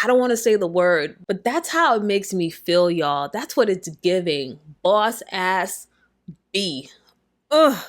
I don't want to say the word, but that's how it makes me feel, y'all. That's what it's giving. Boss ass B. Ugh.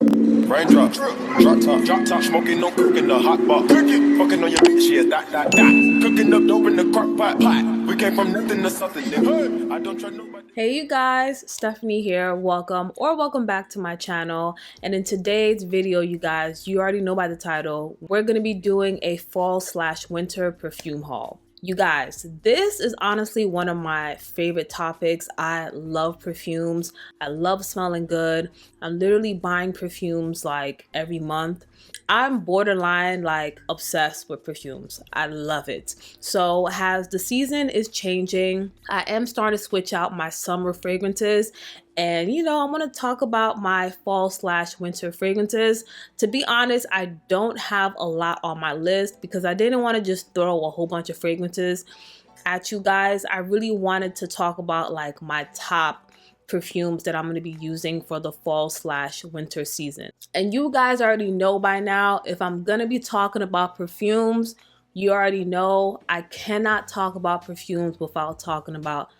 Raindrop, drop top, smoking, no cooking, the hot pot, cooking, fucking on your bitch, yeah, that, cooking up dope in the crock pot, we came from nothing to something, nigga. I don't trust nobody. Hey you guys, Stephanie here. Welcome back to my channel. And in today's video, you guys, you already know by the title, we're gonna be doing a fall/winter perfume haul. You guys, this is honestly one of my favorite topics. I love perfumes. I love smelling good. I'm literally buying perfumes like every month. I'm borderline like obsessed with perfumes. I love it. So as the season is changing, I am starting to switch out my summer fragrances. And you know, I want to talk about my fall/winter fragrances. To be honest, I don't have a lot on my list because I didn't want to just throw a whole bunch of fragrances at you guys. I really wanted to talk about like my top perfumes that I'm going to be using for the fall/winter season. And you guys already know by now, if I'm going to be talking about perfumes, you already know I cannot talk about perfumes without talking about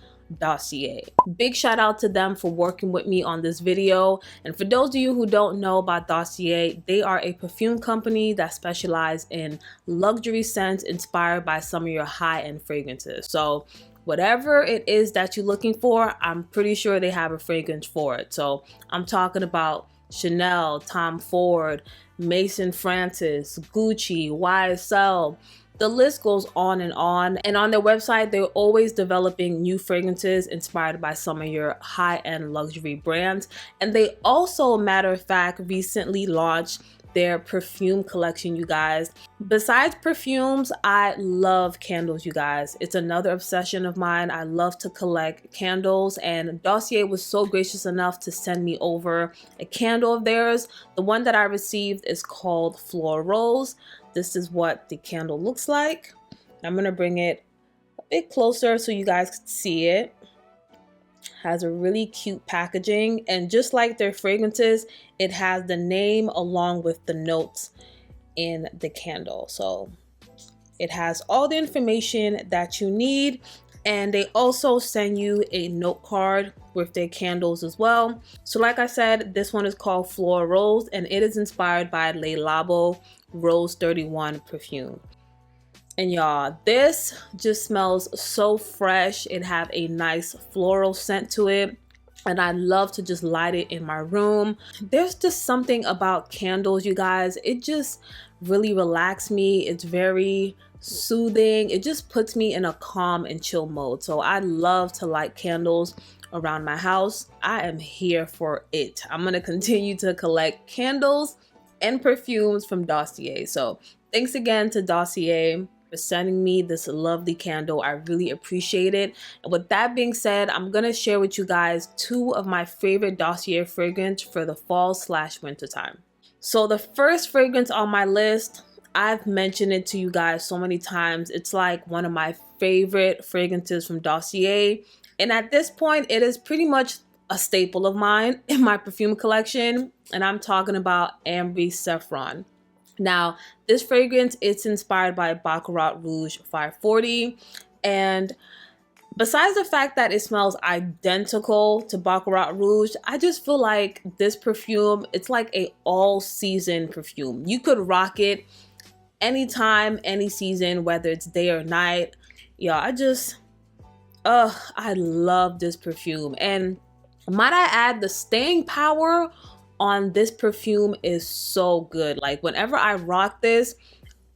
Dossier. Big shout out to them for working with me on this video. And for those of you who don't know about Dossier, they are a perfume company that specializes in luxury scents inspired by some of your high-end fragrances. So whatever it is that you're looking for, I'm pretty sure they have a fragrance for it. So I'm talking about Chanel, Tom Ford, Mason Francis, Gucci, YSL. The list goes on. And on their website, they're always developing new fragrances inspired by some of your high-end luxury brands. And they also, matter of fact, recently launched their perfume collection, you guys. Besides perfumes, I love candles, you guys. It's another obsession of mine. I love to collect candles, and Dossier was so gracious enough to send me over a candle of theirs. The one that I received is called Floral Rose. This is what the candle looks like. I'm gonna bring it a bit closer so you guys can see it. Has a really cute packaging, and just like their fragrances, it has the name along with the notes in the candle. So it has all the information that you need, and they also send you a note card with their candles as well. So like I said, this one is called Floral Rose, and it is inspired by Le Labo Rose 31 perfume. And y'all, this just smells so fresh. It have a nice floral scent to it, and I love to just light it in my room. There's just something about candles, you guys. It just really relaxes me. It's very soothing. It just puts me in a calm and chill mode. So I love to light candles around my house. I am here for it. I'm gonna continue to collect candles and perfumes from Dossier. So thanks again to Dossier for sending me this lovely candle. I really appreciate it. And with that being said, I'm gonna share with you guys two of my favorite Dossier fragrance for the fall/winter time. So the first fragrance on my list, I've mentioned it to you guys so many times. It's like one of my favorite fragrances from Dossier. And at this point, it is pretty much a staple of mine in my perfume collection, and I'm talking about Ambre Saffron. Now, this fragrance, it's inspired by Baccarat Rouge 540, and besides the fact that it smells identical to Baccarat Rouge, I just feel like this perfume, it's like a all-season perfume. You could rock it anytime, any season, whether it's day or night. Yeah, I love this perfume. And might I add, the staying power on this perfume is so good. Like whenever I rock this,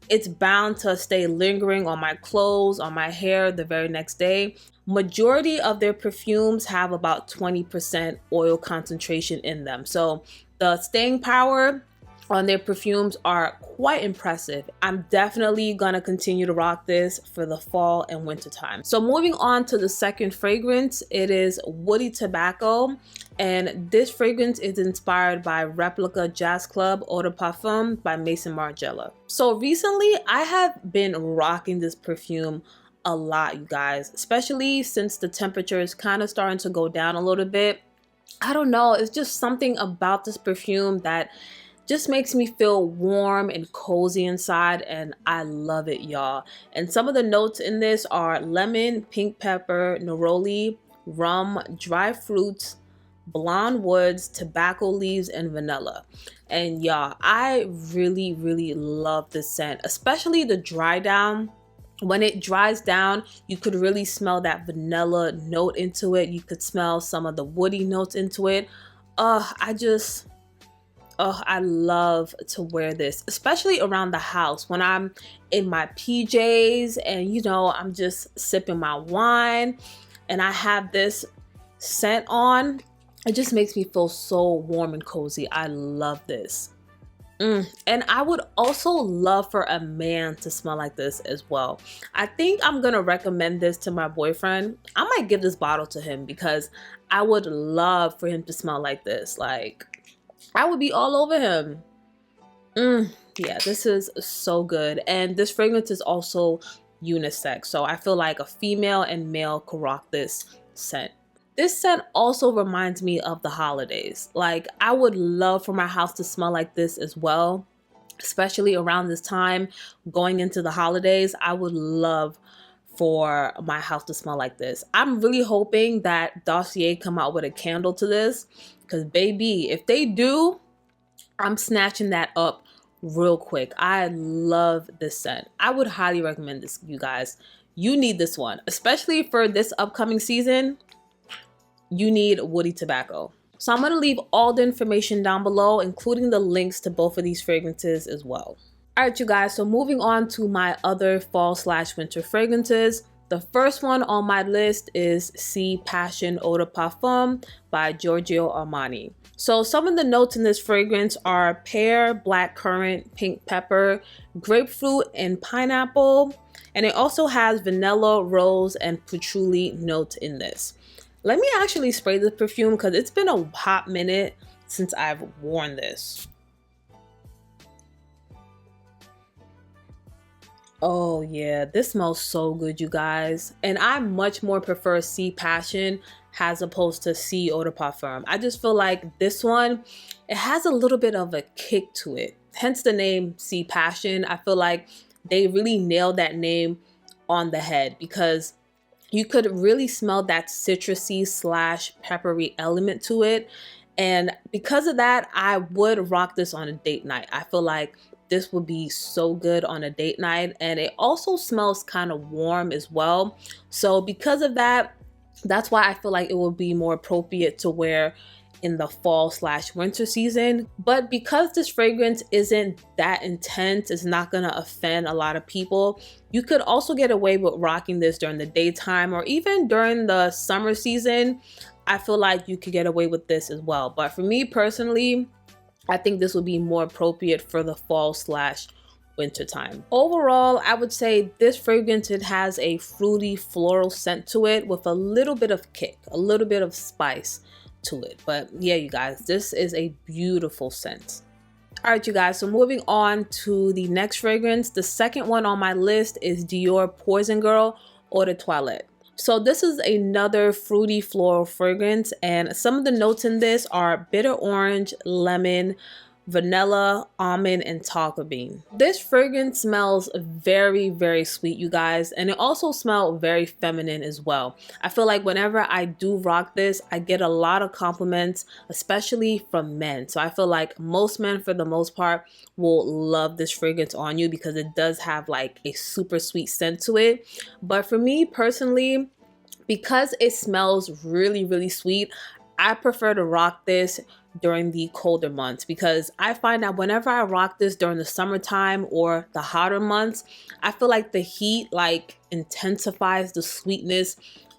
it's bound to stay lingering on my clothes, on my hair the very next day. Majority of their perfumes have about 20% oil concentration in them. So the staying power on their perfumes are quite impressive. I'm definitely gonna continue to rock this for the fall and winter time. So moving on to the second fragrance, it is Woody Tobacco. And this fragrance is inspired by Replica Jazz Club Eau de Parfum by Maison Margiela. So recently I have been rocking this perfume a lot, you guys, especially since the temperature is kind of starting to go down a little bit. I don't know, it's just something about this perfume that just makes me feel warm and cozy inside, and I love it, y'all. And some of the notes in this are lemon, pink pepper, neroli, rum, dry fruits, blonde woods, tobacco leaves, and vanilla. And y'all, I really love this scent, especially the dry down. When it dries down, you could really smell that vanilla note into it. You could smell some of the woody notes into it. I love to wear this, especially around the house when I'm in my PJs and I'm just sipping my wine and I have this scent on. It just makes me feel so warm and cozy. I love this. And I would also love for a man to smell like this as well. I think I'm gonna recommend this to my boyfriend. I might give this bottle to him because I would love for him to smell like this. Like, I would be all over him. Yeah, this is so good. And this fragrance is also unisex. So I feel like a female and male could rock this scent. This scent also reminds me of the holidays. Like, I would love for my house to smell like this as well, especially around this time going into the holidays. I would love for my house to smell like this. I'm really hoping that Dossier come out with a candle to this, because baby, if they do, I'm snatching that up real quick. I love this scent. I would highly recommend this, you guys. You need this one, especially for this upcoming season. You need woody tobacco. So I'm going to leave all the information down below, including the links to both of these fragrances as well. All right, you guys, so moving on to my other fall/winter fragrances. The first one on my list is Sea Passion Eau de Parfum by Giorgio Armani. So some of the notes in this fragrance are pear, blackcurrant, pink pepper, grapefruit, and pineapple. And it also has vanilla, rose, and patchouli notes in this. Let me actually spray this perfume because it's been a hot minute since I've worn this. Oh yeah, this smells so good, you guys. And I much more prefer Sea Passion as opposed to Sea Eau de Parfum. I just feel like this one, it has a little bit of a kick to it. Hence the name Sea Passion. I feel like they really nailed that name on the head because you could really smell that citrusy / peppery element to it. And because of that, I would rock this on a date night. I feel like this would be so good on a date night. And it also smells kind of warm as well. So because of that, that's why I feel like it would be more appropriate to wear in the fall/winter season. But because this fragrance isn't that intense, it's not gonna offend a lot of people. You could also get away with rocking this during the daytime or even during the summer season. I feel like you could get away with this as well. But for me personally, I think this would be more appropriate for the fall/winter time. Overall, I would say this fragrance, it has a fruity floral scent to it with a little bit of kick, a little bit of spice to it. But yeah, you guys, this is a beautiful scent. All right, you guys, so moving on to the next fragrance. The second one on my list is Dior Poison Girl Eau de Toilette. So this is another fruity floral fragrance, and some of the notes in this are bitter orange, lemon, vanilla, almond, and tonka bean. This fragrance smells very sweet, you guys, and it also smells very feminine as well. I feel like whenever I do rock this, I get a lot of compliments, especially from men. So I feel like most men, for the most part, will love this fragrance on you because it does have like a super sweet scent to it. But for me personally, because it smells really sweet, I prefer to rock this during the colder months because I find that whenever I rock this during the summertime or the hotter months, I feel like the heat like intensifies the sweetness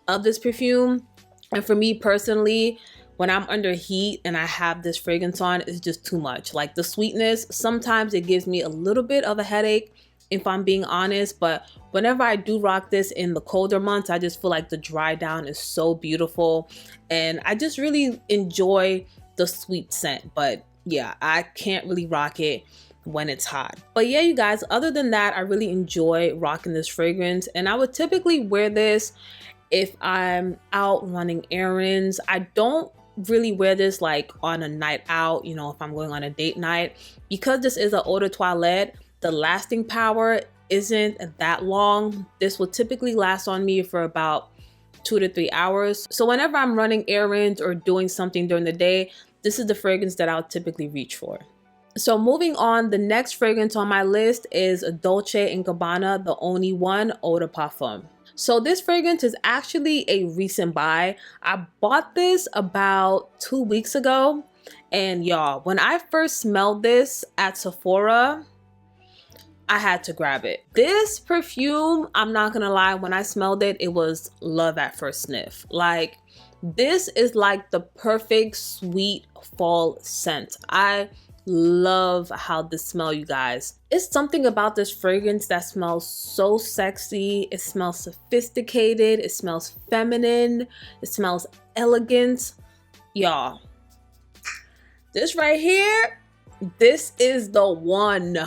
of this perfume. And for me personally, when I'm under heat and I have this fragrance on, it's just too much. Like the sweetness, sometimes it gives me a little bit of a headache if I'm being honest, but whenever I do rock this in the colder months, I just feel like the dry down is so beautiful and I just really enjoy the sweet scent. But yeah, I can't really rock it when it's hot. But yeah, you guys, other than that, I really enjoy rocking this fragrance, and I would typically wear this if I'm out running errands. I don't really wear this like on a night out, you know, if I'm going on a date night. Because this is an eau de toilette, the lasting power isn't that long. This will typically last on me for about 2 to 3 hours. So whenever I'm running errands or doing something during the day, this is the fragrance that I'll typically reach for. So moving on, the next fragrance on my list is Dolce Gabbana, the only one eau de parfum. So this fragrance is actually a recent buy. I bought this about 2 weeks ago. And y'all, when I first smelled this at Sephora, I had to grab it. This perfume, I'm not gonna lie, when I smelled it, it was love at first sniff. Like, this is like the perfect sweet fall scent. I love how this smells, you guys. It's something about this fragrance that smells so sexy. It smells sophisticated. It smells feminine. It smells elegant. Y'all, this right here, this is the one.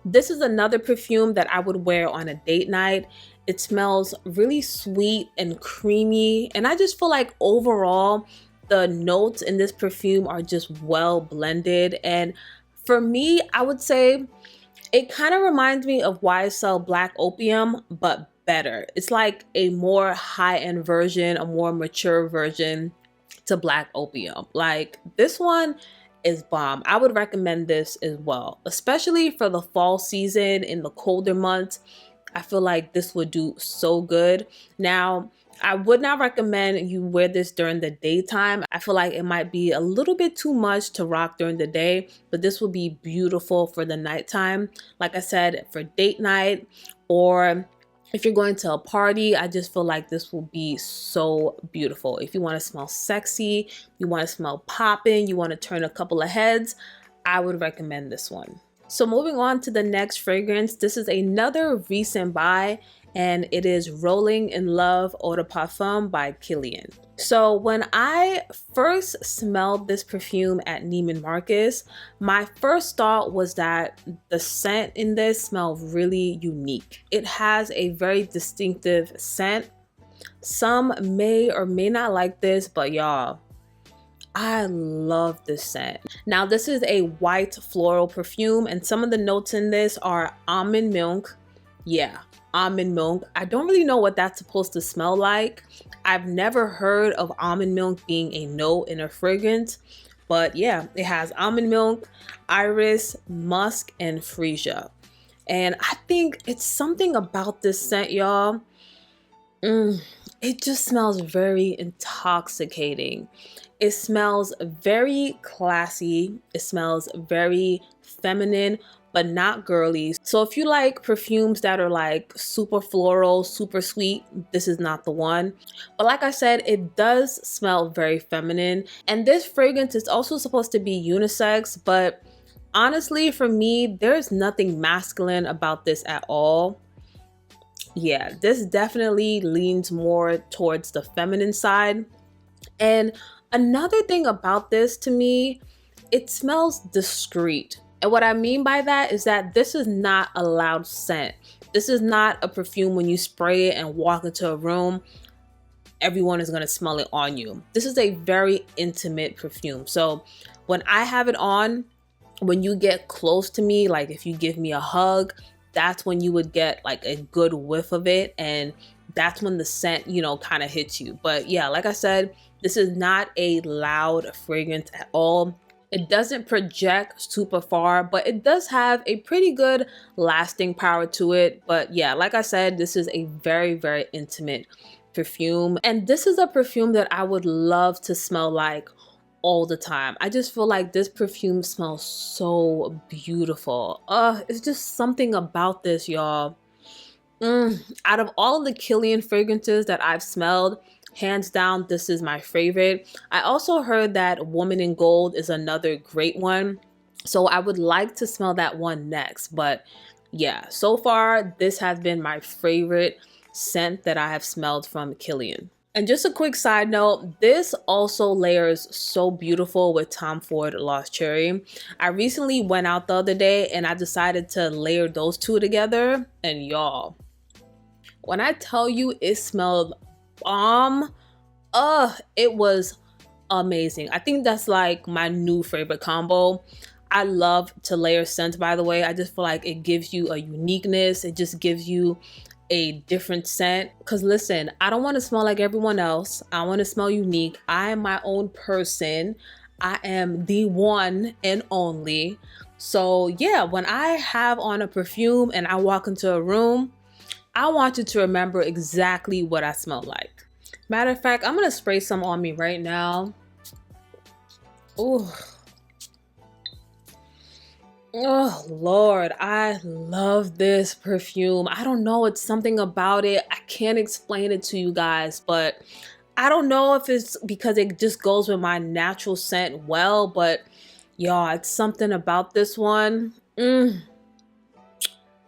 This is another perfume that I would wear on a date night. It smells really sweet and creamy. And I just feel like overall, the notes in this perfume are just well blended. And for me, I would say it kind of reminds me of YSL Black Opium, but better. It's like a more high-end version, a more mature version to Black Opium. Like, this one is bomb. I would recommend this as well, especially for the fall season in the colder months. I feel like this would do so good. Now, I would not recommend you wear this during the daytime. I feel like it might be a little bit too much to rock during the day, but this will be beautiful for the nighttime. Like I said, for date night, or if you're going to a party, I just feel like this will be so beautiful. If you want to smell sexy, you want to smell popping, you want to turn a couple of heads, I would recommend this one. So moving on to the next fragrance, this is another recent buy, and it is Rolling in Love Eau de Parfum by Kilian. So when I first smelled this perfume at Neiman Marcus, my first thought was that the scent in this smelled really unique. It has a very distinctive scent. Some may or may not like this, but y'all, I love this scent. Now, this is a white floral perfume, and some of the notes in this are almond milk. Yeah, almond milk. I don't really know what that's supposed to smell like. I've never heard of almond milk being a note in a fragrance, but yeah, it has almond milk, iris, musk, and freesia. And I think it's something about this scent, y'all. It just smells very intoxicating. It smells very classy. It smells very feminine, but not girly. So if you like perfumes that are like super floral, super sweet, this is not the one. But like I said, it does smell very feminine. And this fragrance is also supposed to be unisex, but honestly, for me, there's nothing masculine about this at all. Yeah, this definitely leans more towards the feminine side. And another thing about this, to me, it smells discreet. And what I mean by that is that this is not a loud scent. This is not a perfume when you spray it and walk into a room, everyone is going to smell it on you. This is a very intimate perfume. So when I have it on, when you get close to me, like if you give me a hug, that's when you would get like a good whiff of it. And that's when the scent, you know, kind of hits you. But yeah, like I said, this is not a loud fragrance at all. It doesn't project super far, but it does have a pretty good lasting power to it. But yeah, like I said, this is a very, very intimate perfume. And this is a perfume that I would love to smell like all the time. I just feel like this perfume smells so beautiful. It's just something about this, y'all. Out of all of the Kilian fragrances that I've smelled, hands down, this is my favorite. I also heard that Woman in Gold is another great one, so I would like to smell that one next. But yeah, so far, this has been my favorite scent that I have smelled from Kilian. And just a quick side note, this also layers so beautiful with Tom Ford Lost Cherry. I recently went out the other day and I decided to layer those two together, and y'all, when I tell you it smelled bomb, it was amazing. I think that's like my new favorite combo. I love to layer scents, by the way. I just feel like it gives you a uniqueness. It just gives you a different scent. Because listen, I don't want to smell like everyone else. I want to smell unique. I am my own person. I am the one and only. So yeah, when I have on a perfume and I walk into a room, I want you to remember exactly what I smell like. Matter of fact, I'm gonna spray some on me right now. Ooh. Oh Lord, I love this perfume. I don't know, it's something about it. I can't explain it to you guys, but I don't know if it's because it just goes with my natural scent well, but y'all, it's something about this one.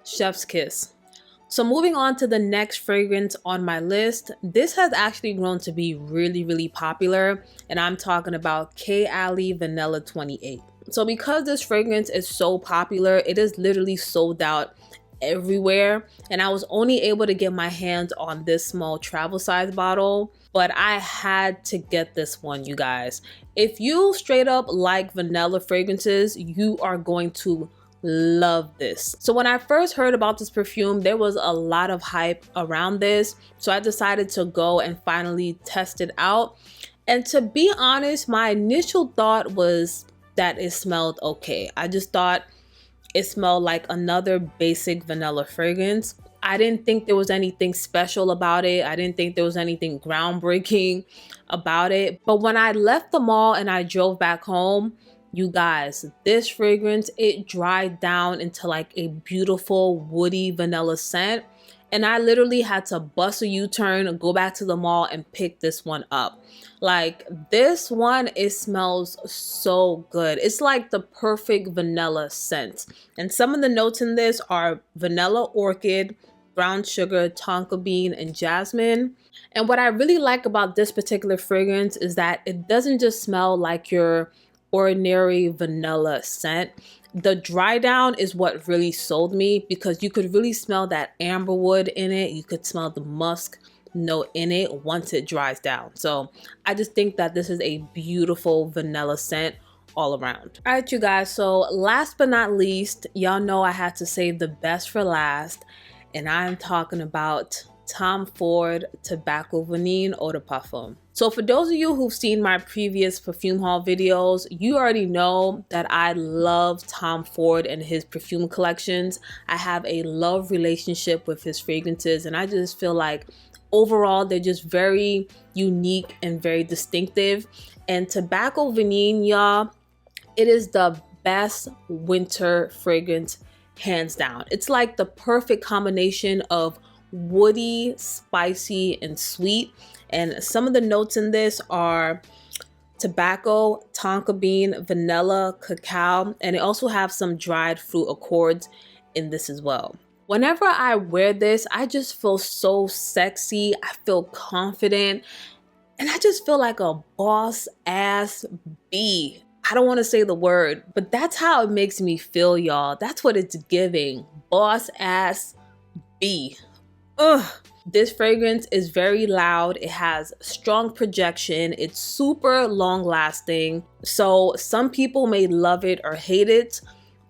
Chef's kiss. So moving on to the next fragrance on my list, this has actually grown to be really, really popular, and I'm talking about Kilian Vanilla 28. So because this fragrance is so popular, it is literally sold out everywhere, and I was only able to get my hands on this small travel size bottle, but I had to get this one, you guys. If you straight up like vanilla fragrances, you are going to love this. So when I first heard about this perfume, there was a lot of hype around this, so I decided to go and finally test it out. And to be honest, my initial thought was that it smelled okay. I just thought it smelled like another basic vanilla fragrance. I didn't think there was anything special about it. I didn't think there was anything groundbreaking about it. But when I left the mall and I drove back home, you guys, this fragrance, it dried down into like a beautiful woody vanilla scent. And I literally had to bust a U-turn, go back to the mall and pick this one up. Like this one, it smells so good. It's like the perfect vanilla scent. And some of the notes in this are vanilla orchid, brown sugar, tonka bean, and jasmine. And what I really like about this particular fragrance is that it doesn't just smell like your ordinary vanilla scent. The dry down is what really sold me, because you could really smell that amberwood in it. You could smell the musk note in it once it dries down. So I just think that this is a beautiful vanilla scent all around. All right, you guys, so last but not least, y'all know I had to save the best for last, and I'm talking about Tom Ford Tobacco Vanille Eau de Parfum. So for those of you who've seen my previous perfume haul videos, you already know that I love Tom Ford and his perfume collections. I have a love relationship with his fragrances, and I just feel like overall they're just very unique and very distinctive. And Tobacco Vanille, y'all, it is the best winter fragrance hands down. It's like the perfect combination of woody, spicy, and sweet. And some of the notes in this are tobacco, tonka bean, vanilla, cacao, and they also have some dried fruit accords in this as well. Whenever I wear this, I just feel so sexy. I feel confident, and I just feel like a boss ass bee. I don't want to say the word, but that's how it makes me feel, y'all. That's what it's giving. Boss ass bee. Ugh. This fragrance is very loud. It has strong projection. It's super long lasting. So some people may love it or hate it,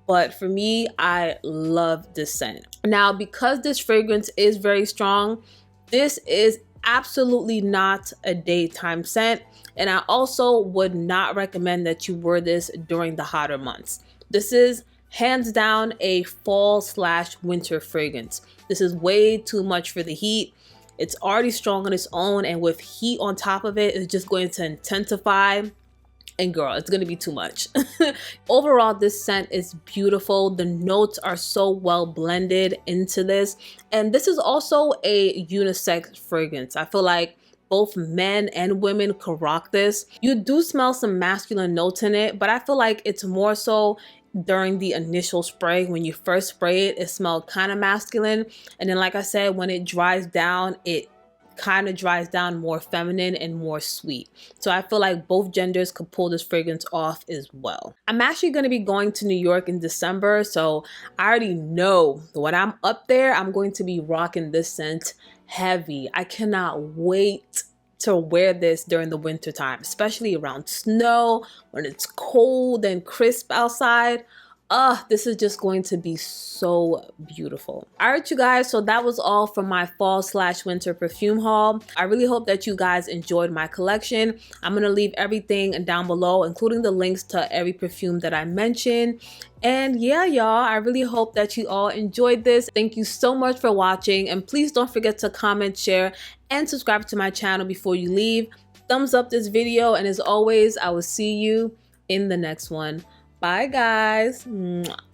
but for me, I love this scent. Now, because this fragrance is very strong, this is absolutely not a daytime scent. And I also would not recommend that you wear this during the hotter months. This is hands down a fall/winter fragrance. This is way too much for the heat. It's already strong on its own, and with heat on top of it, it's just going to intensify. And girl, it's gonna be too much. Overall, this scent is beautiful. The notes are so well blended into this. And this is also a unisex fragrance. I feel like both men and women could rock this. You do smell some masculine notes in it, but I feel like it's more so during the initial spray. When you first spray it, it smelled kind of masculine, and then like I said, when it dries down, it kind of dries down more feminine and more sweet. So I feel like both genders could pull this fragrance off as well. I'm actually going to be going to New York in December, so I already know that when I'm up there, I'm going to be rocking this scent heavy. I cannot wait to wear this during the winter time, especially around snow when it's cold and crisp outside. This is just going to be so beautiful. All right, you guys, so that was all for my fall/winter perfume haul. I really hope that you guys enjoyed my collection. I'm gonna leave everything down below, including the links to every perfume that I mentioned. And yeah, y'all, I really hope that you all enjoyed this. Thank you so much for watching, and please don't forget to comment, share, and subscribe to my channel before you leave. Thumbs up this video, and as always, I will see you in the next one. Bye, guys. Mwah.